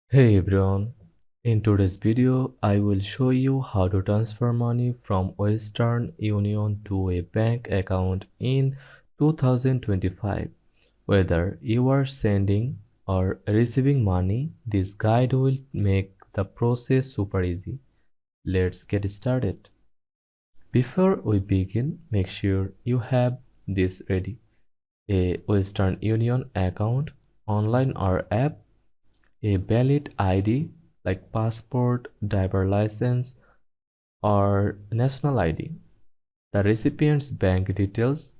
Hey everyone, in today's video I will show you how to transfer money from Western Union to a bank account in 2025. Whether you are sending or receiving money, this guide will make the process super easy. Let's get started. Before we begin, make sure you have this ready: a Western Union account, online or app, a valid ID like passport, driver license, or national ID, the recipient's bank details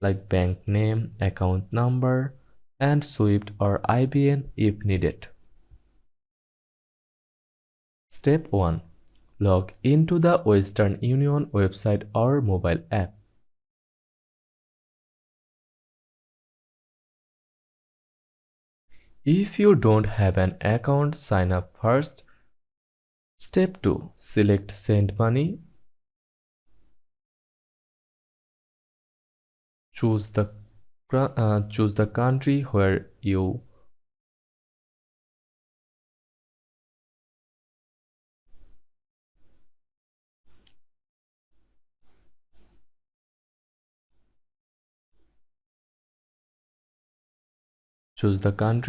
like bank name, account number, and SWIFT or IBAN if needed. Step 1. Log into the Western Union website or mobile app. If you don't have an account, sign up first. Step 2. Select Send Money. Choose the country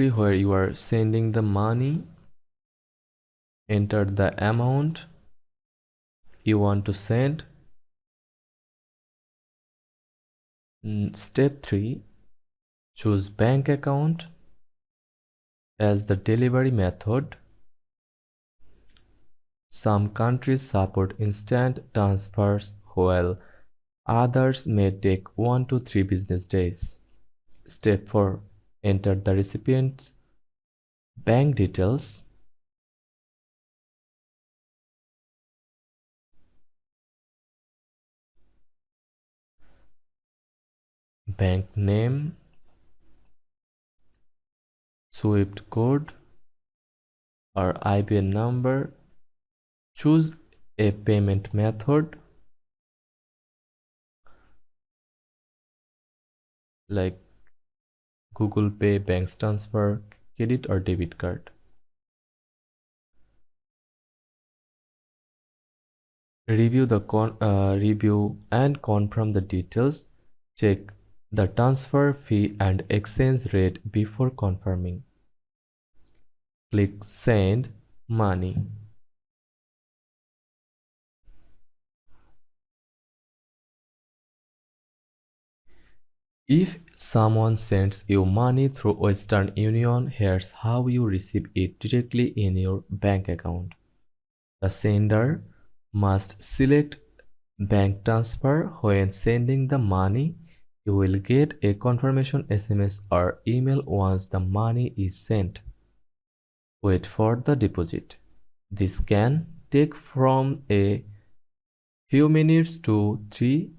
where you are sending the money. Enter the amount you want to send. Step 3. Choose bank account as the delivery method. Some countries support instant transfers while others may take 1 to 3 business days. Step 4. Enter the recipient's bank details. Bank name, SWIFT code or IBAN number. Choose a payment method like Google Pay, bank transfer, credit or debit card. Review and confirm the details. Check the transfer fee and exchange rate before confirming. Click Send Money. If someone sends you money through Western Union, here's how you receive it directly in your bank account. The sender must select Bank Transfer when sending the money. You will get a confirmation SMS or email once the money is sent. Wait for the deposit. This can take from a few minutes to 3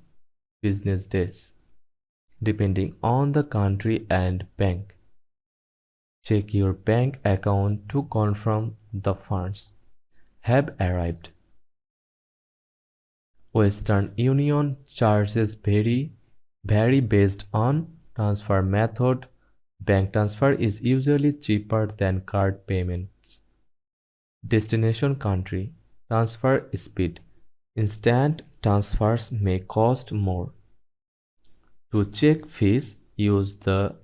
business days, depending on the country and bank. Check your bank account to confirm the funds have arrived. Western Union charges vary based on transfer method. Bank transfer is usually cheaper than card payments. Destination country transfer speed. Instant transfers may cost more. To check fees, use the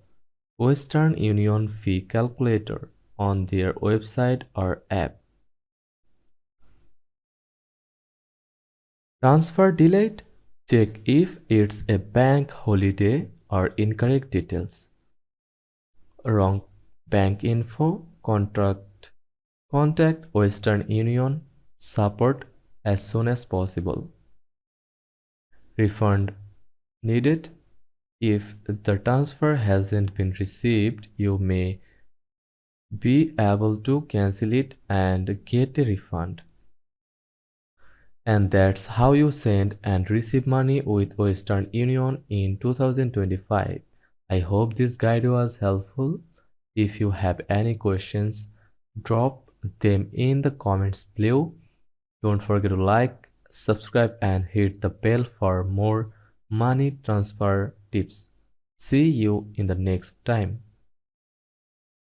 Western Union fee calculator on their website or app. Transfer delayed? Check if it's a bank holiday or incorrect details. Wrong bank info. Contact Western Union support as soon as possible. Refund needed? If the transfer hasn't been received, you may be able to cancel it and get a refund. And that's how you send and receive money with Western Union in 2025. I hope this guide was helpful. If you have any questions, drop them in the comments below. Don't forget to like, subscribe and hit the bell for more money transfer tips. See you in the next time.